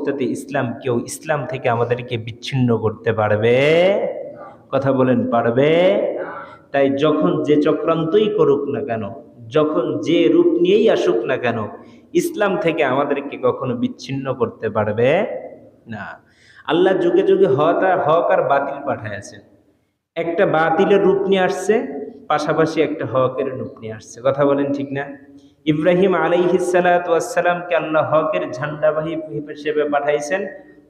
অবস্থাতে কেউ ইসলাম থেকে আমাদেরকে বিচ্ছিন্ন করতে পারবে? কথা বলেন, পারবে? তাই যখন যে চক্রান্তই করুক না কেন, যখন যে রূপ নিয়েই আসুক না কেন, ইসলাম থেকে আমাদেরকে কখনো বিচ্ছিন্ন করতে পারবে না। আল্লাহ যুগে যুগে হক আর বাতিল পাঠাইছেন। একটা বাতিলের রূপ নিয়ে আসছে, পাশাপাশি একটা হকের রূপ নিয়ে আসছে। কথা বলেন ঠিক না? ইব্রাহিম আলাইহিস সালাতু ওয়াস সালামকে আল্লাহ হকের ঝান্ডাবাহী হিসেবে পাঠাইছেন,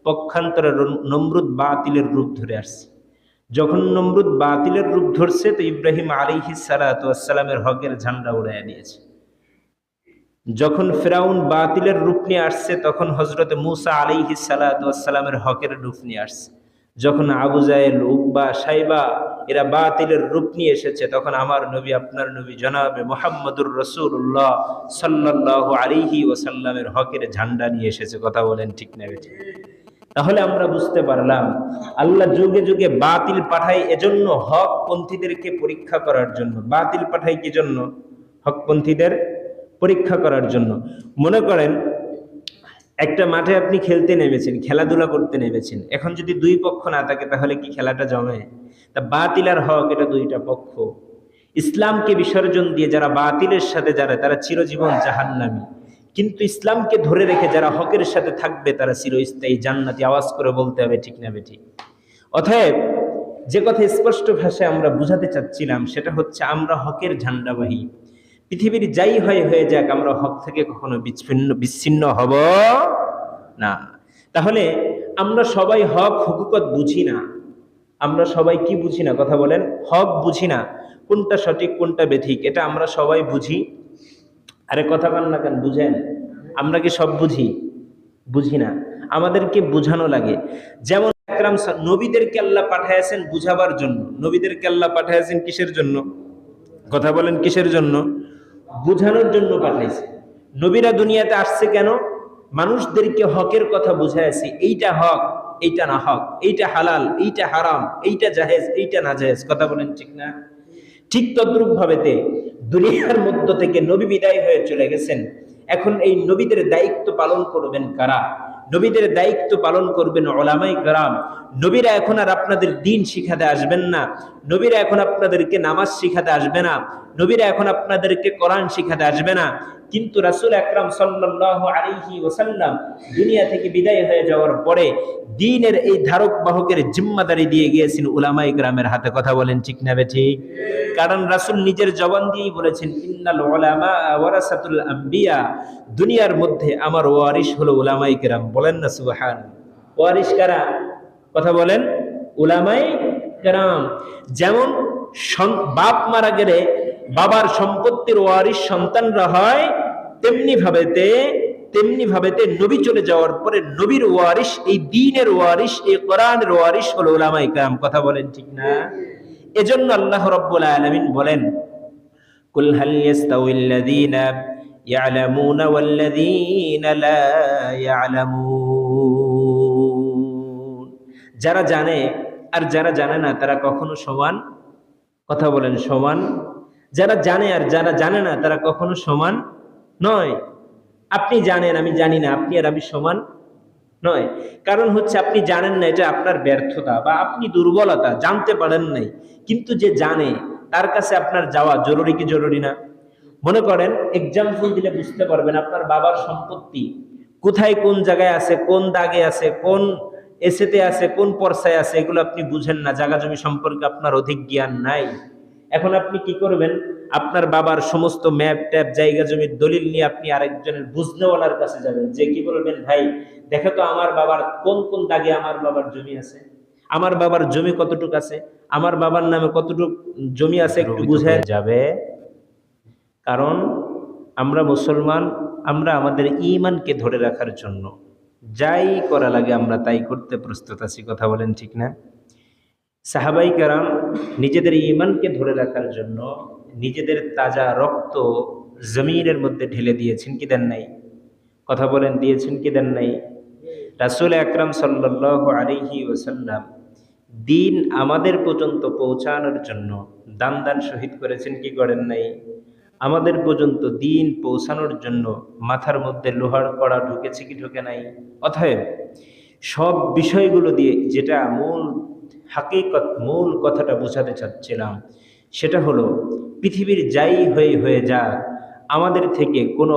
পক্ষান্তরে নমরুদ বাতিলের রূপ ধরে আসছে। যখন নমরুদ বাতিলের রূপ ধরছে, তো ইব্রাহিম আলাইহিস সালাতু ওয়াস সালামের হকের ঝান্ডা উড়াইয়া দিয়েছে। যখন ফিরাউন বাতিলের রূপ নিয়ে আসছে, তখন হযরত মূসা আলাইহিস সালাতু ওয়াস সালামের হকের রূপ নিয়ে আসছে। যখন আবু জাহেল, উকবা, সাইবা এরা বাতিলের রূপ নিয়ে এসেছে, তখন আমার নবী, আপনার নবী জনাবে মুহাম্মদুর রাসূলুল্লাহ সাল্লাল্লাহু আলাইহি ওয়াসাল্লামের হকের ঝান্ডা নিয়ে এসেছে। কথা বলেন ঠিক না বেঠিক? তাহলে আমরা বুঝতে পারলাম আল্লাহ যুগে যুগে বাতিল পাঠায় এজন্য, হকপন্থীদেরকে পরীক্ষা করার জন্য। বাতিল পাঠায় কি জন্য? হকপন্থীদের পরীক্ষা করার জন্য। মনে করেন একটা মাঠে আপনি খেলতে নেমেছেন, খেলাধুলা করতে নেমেছেন, এখন যদি দুই পক্ষ না থাকে তাহলে কি খেলাটা জমে? তা বাতিল আর হক এটা দুইটা পক্ষ। ইসলামকে বিসর্জন দিয়ে যারা বাতিলের সাথে যারা, তারা চিরজীবন জাহান্নামী। কিন্তু ইসলামকে ধরে রেখে যারা হকের সাথে থাকবে, তারা চিরস্থায়ী জান্নাতি। আওয়াজ করে বলতে হবে ঠিক না বেঠিক? অতএব যে কথা স্পষ্ট ভাষায় আমরা বুঝাতে চাচ্ছিলাম, সেটা হচ্ছে আমরা হকের ঝান্ডাবাহী। পৃথিবীর যাই হয়ে যাক, আমরা হক থেকে কখনো বিচ্ছিন্ন হব না। তাহলে আমরা সবাই হক হুকুকত বুঝি না। আমরা সবাই কি বুঝি না? কথা বলেন, হক বুঝি না। কোনটা সঠিক কোনটা বেঠিক এটা আমরা সবাই বুঝি। আরে কথা বলেন না কেন? বুঝেন? আমরা কি সব বুঝি? বুঝি না। আমাদেরকে বুঝানো লাগে। যেমন আকরাম নবীদেরকে আল্লাহ পাঠাইছেন বুঝাবার জন্য। নবীদেরকে আল্লাহ পাঠাইছেন কিসের জন্য? কথা বলেন, কিসের জন্য? বুঝানোর জন্য পাঠাইছে। নবীরা দুনিয়াতে আসছে কেন? মানুষদেরকে হকের কথা বুঝাইছে। এইটা হক, এইটা না হক, এইটা হালাল, এইটা হারাম, এইটা জায়েজ, এইটা না জায়েজ। কথা বলেন ঠিক না? ঠিক তদ্রূপ ভাবেতে দুনিয়ার মধ্য থেকে নবী বিদায় হয়ে চলে গেছেন। এখন এই নবীদের দায়িত্ব পালন করবেন কারা? নবীদের দায়িত্ব পালন করবেন উলামায়ে কেরাম। নবীরা এখন আর আপনাদের দ্বীন শিখাতে আসবেন না। নবীরা এখন আপনাদেরকে নামাজ শিখাতে আসবে না। নবীরা এখন আপনাদেরকে কোরআন শিখাতে আসবে না। কিন্তু রাসূল আকরাম সাল্লাল্লাহু আলাইহি ওয়াসাল্লাম দুনিয়া থেকে বিদায় হয়ে যাওয়ার পরে দ্বীনের এই ধারক বাহকের জিম্মাদারি দিয়ে গিয়েছেন উলামায়ে কেরামের হাতে। কথা বলেন ঠিক না বেঠিক? কারণ রাসূল নিজের জবান দিয়েই বলেছেন, ইন্নাল উলামা ওয়ারাসাতুল আম্বিয়া, দুনিয়ার মধ্যে আমার ওয়ারিস হলো উলামায়ে কেরাম। বলেন না সুবহান? ওয়ারিস কারা? কথা বলেন, উলামায়ে কেরাম। যেমন বাপ মারা গেলে বাবার সম্পত্তির ওয়ারিস সন্তানরা হয়, তেমনি ভাবেতে নবী চলে যাওয়ার পরে নবীর ওয়ারিস, এই দ্বীনের ওয়ারিস, এই কোরআনের ওয়ারিস হলো উলামায়ে কেরাম। কথা বলেন ঠিক না? এজন্য আল্লাহ রাব্বুল আলামিন বলেন, কুল হাল ইয়াস্তাউইল্লাযীনা ইয়ালামুনা ওয়াল্লাযীনা লা ইয়ালামুন। যারা জানে আর যারা জানে না, তারা কখনো সমান? কথা বলেন, সমান? যারা জানে আর যারা জানে না, তারা কখনো সমান নয়। আপনি জানেন, আমি জানি না, আপনি আর আমি সমান নয়। কারণ হচ্ছে আপনি জানেন না, এটা আপনার ব্যর্থতা বা আপনি দুর্বলতা, জানতে পারেন নাই। কিন্তু যে জানে তার কাছে আপনার যাওয়া জরুরি কি জরুরি না? মনে করেন, এক্সাম্পল দিলে বুঝতে পারবেন, আপনার বাবার সম্পত্তি কোথায় কোন জায়গায় আছে, কোন দাগে আছে, কোন এসেতে আছে, কোন পর্সায় আছে, এগুলো আপনি বুঝেন না। জায়গা জমি সম্পর্কে আপনার অধিক জ্ঞান নাই। এখন আপনি কি করবেন? আপনার বাবার সমস্ত ম্যাপ ট্যাপ, জায়গা জমির দলিল নিয়ে আপনি আরেকজনের বুঝনেওয়ালার কাছে যাবেন, যে কি বলবেন, ভাই দেখো তো আমার বাবার কোন কোন দাগে আমার বাবার জমি আছে, আমার বাবার জমি কতটুক আছে, আমার বাবার নামে কতটুক জমি আছে, একটু বুঝে যাবে। কারণ আমরা মুসলমান, আমরা আমাদের ঈমানকে ধরে রাখার জন্য যাই করা লাগে আমরা তাই করতে প্রস্তুত আছি। কথা বলেন ঠিক না? সাহাবাই কেরাম নিজেদের ঈমানকে ধরে রাখার জন্য নিজেদের তাজা রক্ত জমিনের মধ্যে ঢেলে দিয়েছেন কি দেন নাই? কথা বলেন, দিয়েছেন কি দেন নাই? রাসূল আকরাম সাল্লাল্লাহু আলাইহি ওয়াসাল্লাম দ্বীন আমাদের পর্যন্ত পৌঁছানোর জন্য দান শহীদ করেছেন কি করেন নাই? আমাদের পর্যন্ত দ্বীন পৌঁছানোর জন্য মাথার মধ্যে লোহার কড়া ঢুকেছে কি ঢুকে নাই? অতএব সব বিষয়গুলো দিয়ে যেটা মূল হাকিকত, মূল কথাটা বোঝাতে চাচ্ছিলাম, সেটা হলো পৃথিবীর যাই হয়ে যাক, আমাদের থেকে কোনো